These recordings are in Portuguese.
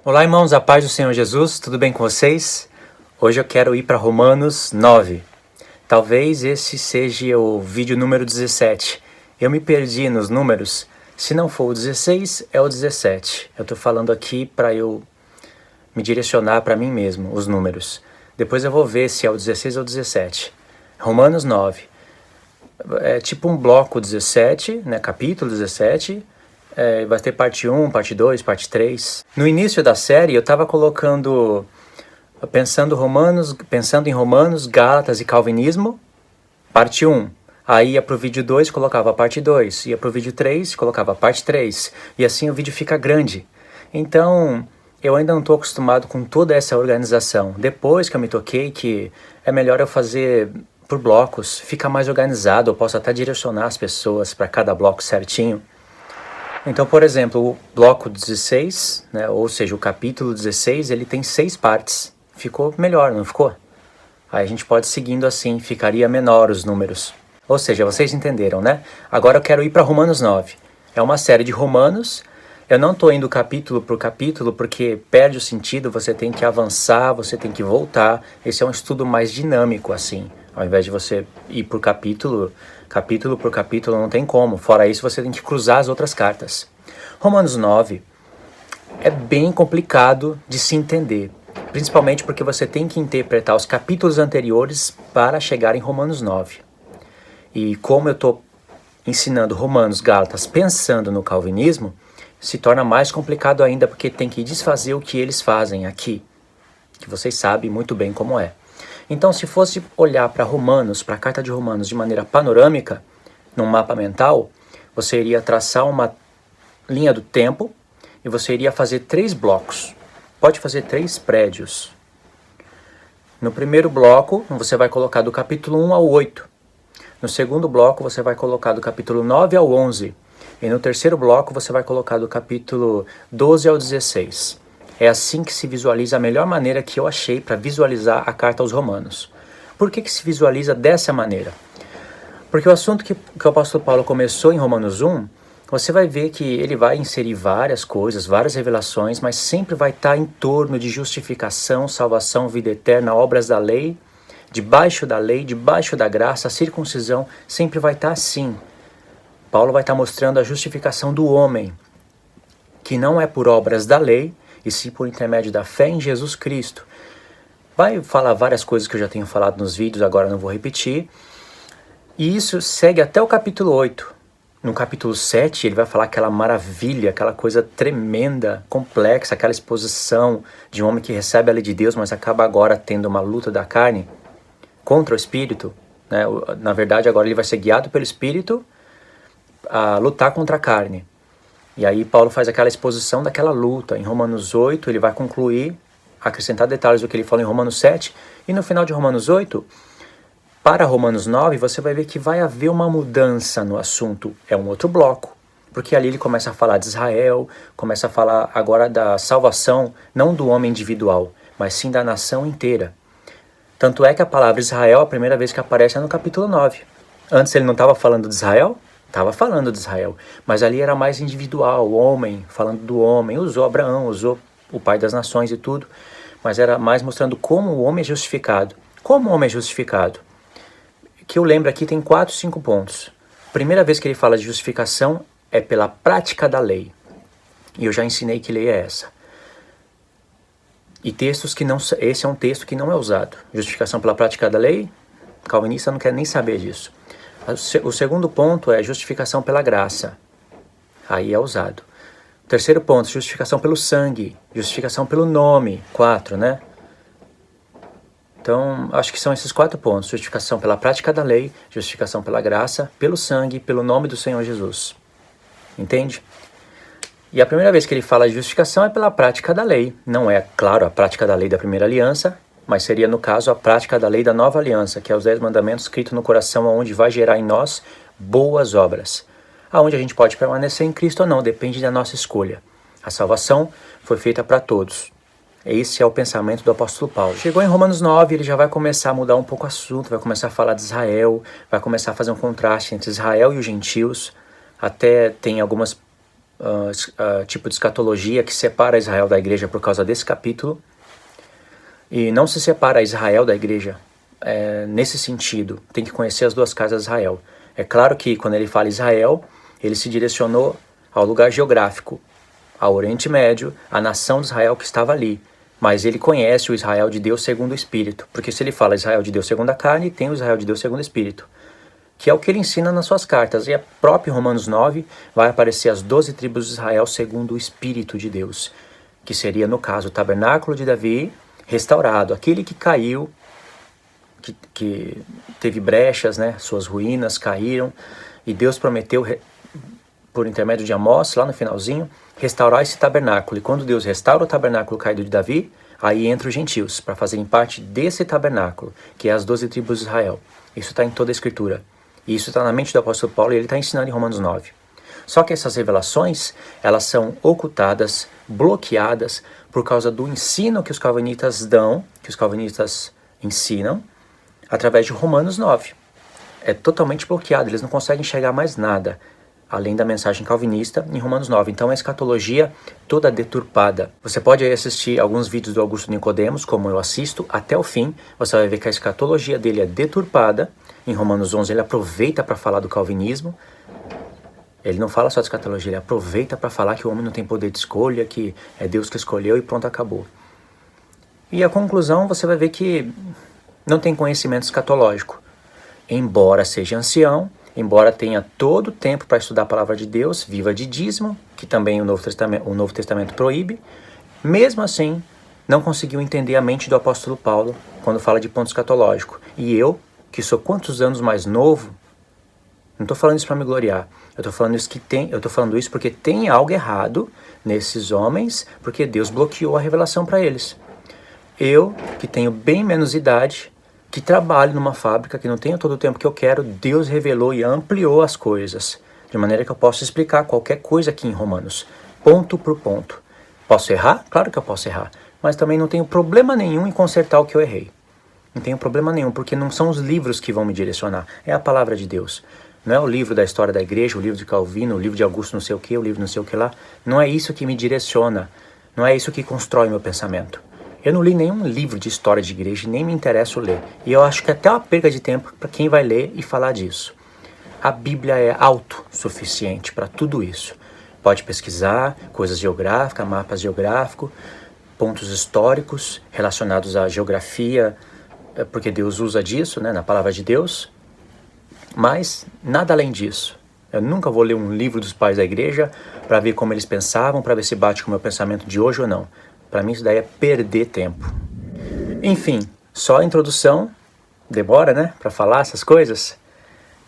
Olá, irmãos, a paz do Senhor Jesus, tudo bem com vocês? Hoje eu quero ir para Romanos 9. Talvez esse seja o vídeo número 17. Eu me perdi nos números. Se não for o 16, é o 17. Eu estou falando aqui para eu me direcionar para mim mesmo, os números. Depois eu vou ver se é o 16 ou o 17. Romanos 9. É tipo um bloco 17, né? Capítulo 17. Vai ter parte 1, parte 2, parte 3. No início da série eu estava pensando em Romanos, Gálatas e Calvinismo, parte 1. Aí ia pro vídeo 2, colocava a parte 2. Ia pro vídeo 3, colocava a parte 3. E assim o vídeo fica grande. Então, eu ainda não estou acostumado com toda essa organização. Depois que eu me toquei que é melhor eu fazer por blocos, fica mais organizado, eu posso até direcionar as pessoas para cada bloco certinho. Então, por exemplo, o bloco 16, né, ou seja, o capítulo 16, ele tem 6 partes. Ficou melhor, não ficou? Aí a gente pode ir seguindo assim, ficaria menor os números. Ou seja, vocês entenderam, né? Agora eu quero ir para Romanos 9. É uma série de Romanos. Eu não estou indo capítulo por capítulo porque perde o sentido, você tem que avançar, você tem que voltar. Esse é um estudo mais dinâmico, assim. Ao invés de você ir por capítulo por capítulo, não tem como. Fora isso, você tem que cruzar as outras cartas. Romanos 9 é bem complicado de se entender, principalmente porque você tem que interpretar os capítulos anteriores para chegar em Romanos 9. E como eu estou ensinando Romanos, Gálatas, pensando no calvinismo, se torna mais complicado ainda porque tem que desfazer o que eles fazem aqui, que vocês sabem muito bem como é. Então, se fosse olhar para Romanos, para a carta de Romanos de maneira panorâmica, num mapa mental, você iria traçar uma linha do tempo e você iria fazer 3 blocos. Pode fazer 3 prédios. No primeiro bloco, você vai colocar do capítulo 1 ao 8. No segundo bloco, você vai colocar do capítulo 9 ao 11. E no terceiro bloco, você vai colocar do capítulo 12 ao 16. É assim que se visualiza a melhor maneira que eu achei para visualizar a carta aos Romanos. Por que se visualiza dessa maneira? Porque o assunto que o apóstolo Paulo começou em Romanos 1, você vai ver que ele vai inserir várias coisas, várias revelações, mas sempre vai estar em torno de justificação, salvação, vida eterna, obras da lei, debaixo da graça, a circuncisão, sempre vai estar assim. Paulo vai estar mostrando a justificação do homem, que não é por obras da lei, e sim por intermédio da fé em Jesus Cristo. Vai falar várias coisas que eu já tenho falado nos vídeos, agora não vou repetir. E isso segue até o capítulo 8. No capítulo 7, ele vai falar aquela maravilha, aquela coisa tremenda, complexa, aquela exposição de um homem que recebe a lei de Deus, mas acaba agora tendo uma luta da carne contra o Espírito. Né? Na verdade, agora ele vai ser guiado pelo Espírito a lutar contra a carne. E aí Paulo faz aquela exposição daquela luta. Em Romanos 8 ele vai concluir, acrescentar detalhes do que ele falou em Romanos 7. E no final de Romanos 8, para Romanos 9, você vai ver que vai haver uma mudança no assunto. É um outro bloco. Porque ali ele começa a falar de Israel, começa a falar agora da salvação, não do homem individual, mas sim da nação inteira. Tanto é que a palavra Israel, a primeira vez que aparece é no capítulo 9. Antes ele não estava falando de Israel? Estava falando de Israel, mas ali era mais individual, o homem, falando do homem, usou Abraão, usou o pai das nações e tudo, mas era mais mostrando como o homem é justificado. Como o homem é justificado? Que eu lembro aqui tem 4, 5 pontos. Primeira vez que ele fala de justificação é pela prática da lei, e eu já ensinei que lei é essa. E textos que não, esse é um texto que não é usado. Justificação pela prática da lei, calvinista não quer nem saber disso. O segundo ponto é justificação pela graça. Aí é usado. O terceiro ponto, justificação pelo sangue. Justificação pelo nome. 4, né? Então, acho que são esses 4 pontos. Justificação pela prática da lei, justificação pela graça, pelo sangue, pelo nome do Senhor Jesus. Entende? E a primeira vez que ele fala de justificação é pela prática da lei. Não é, claro, a prática da lei da primeira aliança, mas seria, no caso, a prática da lei da nova aliança, que é os 10 mandamentos escritos no coração, onde vai gerar em nós boas obras. Aonde a gente pode permanecer em Cristo ou não, depende da nossa escolha. A salvação foi feita para todos. Esse é o pensamento do apóstolo Paulo. Chegou em Romanos 9, ele já vai começar a mudar um pouco o assunto, vai começar a falar de Israel, vai começar a fazer um contraste entre Israel e os gentios. Até tem algumas tipo de escatologia que separa Israel da igreja por causa desse capítulo. E não se separa Israel da igreja nesse sentido. Tem que conhecer as duas casas de Israel. É claro que quando ele fala Israel, ele se direcionou ao lugar geográfico, ao Oriente Médio, à nação de Israel que estava ali. Mas ele conhece o Israel de Deus segundo o Espírito. Porque se ele fala Israel de Deus segundo a carne, tem o Israel de Deus segundo o Espírito. Que é o que ele ensina nas suas cartas. E a própria Romanos 9 vai aparecer as 12 tribos de Israel segundo o Espírito de Deus. Que seria, no caso, o tabernáculo de Davi restaurado. Aquele que caiu, que teve brechas, né? Suas ruínas caíram. E Deus prometeu, por intermédio de Amós, lá no finalzinho, restaurar esse tabernáculo. E quando Deus restaura o tabernáculo caído de Davi, aí entra os gentios, para fazerem parte desse tabernáculo, que é as 12 tribos de Israel. Isso está em toda a Escritura. E isso está na mente do apóstolo Paulo e ele está ensinando em Romanos 9. Só que essas revelações, elas são ocultadas, bloqueadas, por causa do ensino que os calvinistas dão, que os calvinistas ensinam, através de Romanos 9. É totalmente bloqueado, eles não conseguem enxergar mais nada, além da mensagem calvinista em Romanos 9. Então a escatologia toda deturpada. Você pode aí assistir alguns vídeos do Augusto Nicodemos, como eu assisto, até o fim. Você vai ver que a escatologia dele é deturpada. Em Romanos 11 ele aproveita para falar do calvinismo. Ele não fala só de escatologia, ele aproveita para falar que o homem não tem poder de escolha, que é Deus que escolheu e pronto, acabou. E a conclusão você vai ver que não tem conhecimento escatológico. Embora seja ancião, embora tenha todo o tempo para estudar a palavra de Deus, viva de dízimo, que também o Novo Testamento proíbe, mesmo assim, não conseguiu entender a mente do apóstolo Paulo quando fala de ponto escatológico. E eu, que sou quantos anos mais novo, não estou falando isso para me gloriar, eu estou falando isso porque tem algo errado nesses homens, porque Deus bloqueou a revelação para eles. Eu, que tenho bem menos idade, que trabalho numa fábrica, que não tenho todo o tempo que eu quero, Deus revelou e ampliou as coisas, de maneira que eu posso explicar qualquer coisa aqui em Romanos, ponto por ponto. Posso errar? Claro que eu posso errar, mas também não tenho problema nenhum em consertar o que eu errei. Não tenho problema nenhum, porque não são os livros que vão me direcionar, é a palavra de Deus. Não é o livro da história da igreja, o livro de Calvino, o livro de Augusto não sei o que, o livro não sei o que lá. Não é isso que me direciona, não é isso que constrói meu pensamento. Eu não li nenhum livro de história de igreja, nem me interesso ler. E eu acho que é até uma perda de tempo para quem vai ler e falar disso. A Bíblia é autossuficiente para tudo isso. Pode pesquisar coisas geográficas, mapas geográficos, pontos históricos relacionados à geografia, porque Deus usa disso, né, na palavra de Deus. Mas nada além disso. Eu nunca vou ler um livro dos pais da igreja para ver como eles pensavam, para ver se bate com o meu pensamento de hoje ou não. Para mim isso daí é perder tempo. Enfim, só a introdução, demora, né, para falar essas coisas.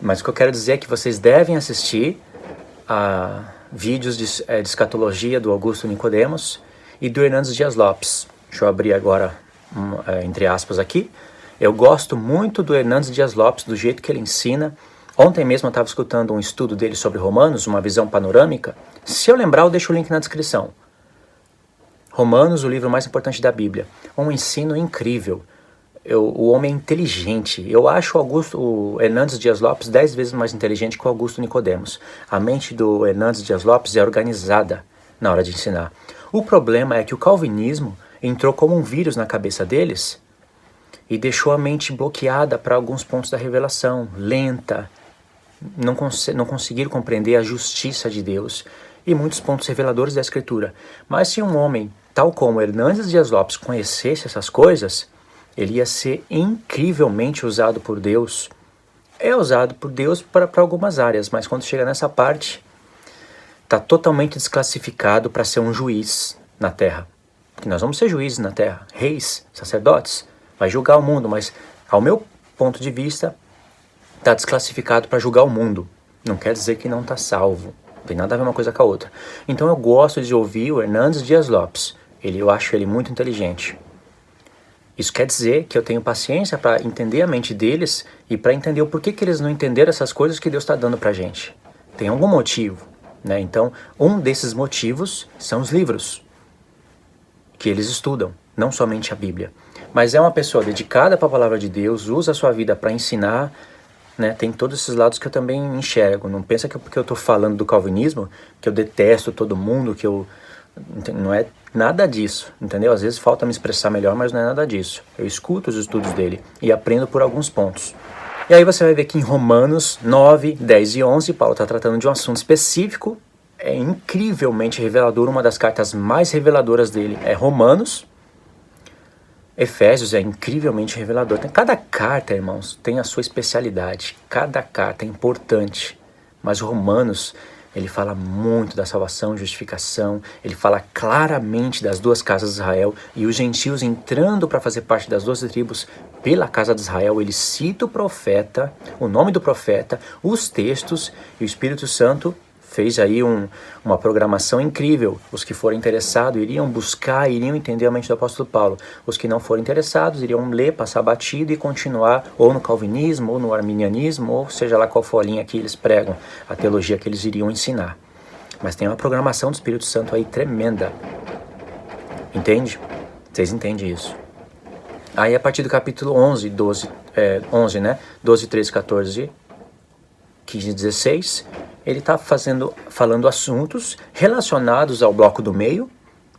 Mas o que eu quero dizer é que vocês devem assistir a vídeos de escatologia do Augusto Nicodemos e do Hernandes Dias Lopes. Deixa eu abrir agora, entre aspas aqui. Eu gosto muito do Hernandes Dias Lopes, do jeito que ele ensina. Ontem mesmo eu estava escutando um estudo dele sobre Romanos, uma visão panorâmica. Se eu lembrar, eu deixo o link na descrição. Romanos, o livro mais importante da Bíblia. Um ensino incrível. O homem é inteligente. Eu acho o Hernandes Dias Lopes 10 vezes mais inteligente que o Augusto Nicodemos. A mente do Hernandes Dias Lopes é organizada na hora de ensinar. O problema é que o calvinismo entrou como um vírus na cabeça deles e deixou a mente bloqueada para alguns pontos da revelação, lenta, não conseguiram compreender a justiça de Deus e muitos pontos reveladores da Escritura. Mas se um homem, tal como Hernandes Dias Lopes, conhecesse essas coisas, ele ia ser incrivelmente usado por Deus. É usado por Deus para algumas áreas, mas quando chega nessa parte, está totalmente desclassificado para ser um juiz na terra. Porque nós vamos ser juízes na terra, reis, sacerdotes, vai julgar o mundo, mas ao meu ponto de vista, está desclassificado para julgar o mundo. Não quer dizer que não está salvo. Não tem nada a ver uma coisa com a outra. Então eu gosto de ouvir o Hernandes Dias Lopes. Eu acho ele muito inteligente. Isso quer dizer que eu tenho paciência para entender a mente deles e para entender o porquê que eles não entenderam essas coisas que Deus está dando para a gente. Tem algum motivo, né? Então, um desses motivos são os livros que eles estudam, não somente a Bíblia. Mas é uma pessoa dedicada para a palavra de Deus, usa a sua vida para ensinar né? Tem todos esses lados que eu também enxergo. Não pensa que porque eu estou falando do calvinismo, que eu detesto todo mundo, que eu... Não é nada disso, entendeu? Às vezes falta me expressar melhor, mas não é nada disso. Eu escuto os estudos dele e aprendo por alguns pontos. E aí você vai ver que em Romanos 9, 10 e 11, Paulo está tratando de um assunto específico. É incrivelmente revelador, uma das cartas mais reveladoras dele é Romanos. Efésios é incrivelmente revelador. Cada carta, irmãos, tem a sua especialidade. Cada carta é importante. Mas Romanos, ele fala muito da salvação, justificação. Ele fala claramente das duas casas de Israel. E os gentios entrando para fazer parte das 12 tribos pela casa de Israel. Ele cita o profeta, o nome do profeta, os textos, e o Espírito Santo fez aí uma programação incrível. Os que forem interessados iriam buscar, iriam entender a mente do apóstolo Paulo. Os que não forem interessados iriam ler, passar batido e continuar ou no calvinismo, ou no arminianismo, ou seja lá qual for a linha que eles pregam, a teologia que eles iriam ensinar. Mas tem uma programação do Espírito Santo aí tremenda. Entende? Vocês entendem isso? Aí a partir do capítulo 11, 11, né? 12, 13, 14, 15, 16... ele está falando assuntos relacionados ao bloco do meio,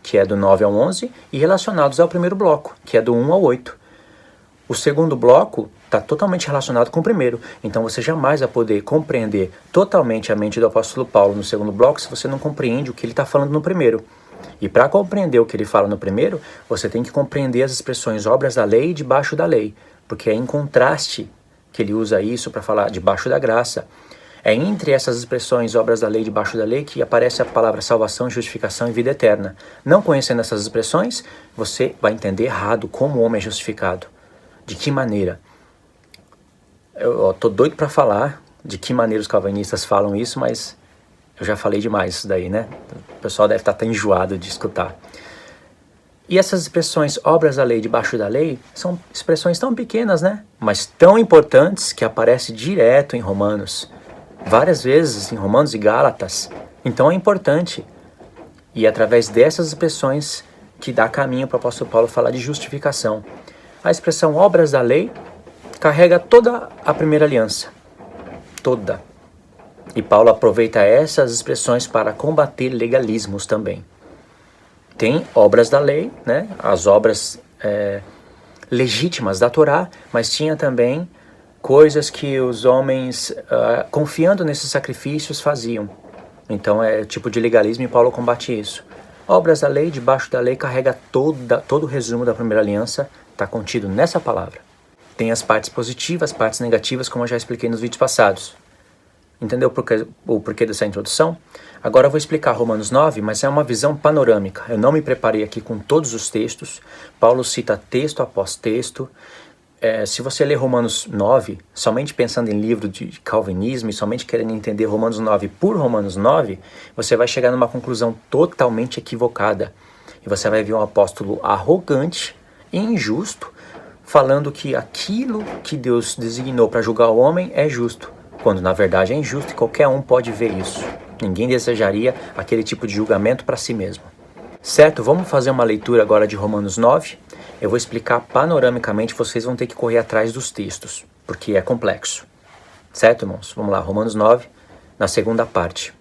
que é do 9 ao 11, e relacionados ao primeiro bloco, que é do 1 ao 8. O segundo bloco está totalmente relacionado com o primeiro, então você jamais vai poder compreender totalmente a mente do apóstolo Paulo no segundo bloco se você não compreende o que ele está falando no primeiro. E para compreender o que ele fala no primeiro, você tem que compreender as expressões obras da lei e debaixo da lei, porque é em contraste que ele usa isso para falar debaixo da graça. É entre essas expressões, obras da lei, debaixo da lei, que aparece a palavra salvação, justificação e vida eterna. Não conhecendo essas expressões, você vai entender errado como o homem é justificado. De que maneira? Eu tô doido para falar de que maneira os calvinistas falam isso, mas eu já falei demais isso daí, né? O pessoal deve estar até enjoado de escutar. E essas expressões, obras da lei, debaixo da lei, são expressões tão pequenas, né? Mas tão importantes que aparecem direto em Romanos. Várias vezes em Romanos e Gálatas. Então é importante. E é através dessas expressões que dá caminho para o apóstolo Paulo falar de justificação. A expressão obras da lei carrega toda a primeira aliança. Toda. E Paulo aproveita essas expressões para combater legalismos também. Tem obras da lei, né? As obras legítimas da Torá, mas tinha também coisas que os homens, confiando nesses sacrifícios, faziam. Então é tipo de legalismo e Paulo combate isso. Obras da lei, debaixo da lei, carrega todo o resumo da primeira aliança, está contido nessa palavra. Tem as partes positivas, as partes negativas, como eu já expliquei nos vídeos passados. Entendeu o porquê dessa introdução? Agora eu vou explicar Romanos 9, mas é uma visão panorâmica. Eu não me preparei aqui com todos os textos. Paulo cita texto após texto. Se você ler Romanos 9, somente pensando em livro de calvinismo e somente querendo entender Romanos 9 por Romanos 9, você vai chegar numa conclusão totalmente equivocada. E você vai ver um apóstolo arrogante e injusto, falando que aquilo que Deus designou para julgar o homem é justo, quando na verdade é injusto e qualquer um pode ver isso. Ninguém desejaria aquele tipo de julgamento para si mesmo. Certo? Vamos fazer uma leitura agora de Romanos 9. Eu vou explicar panoramicamente, vocês vão ter que correr atrás dos textos, porque é complexo. Certo, irmãos? Vamos lá, Romanos 9, na segunda parte.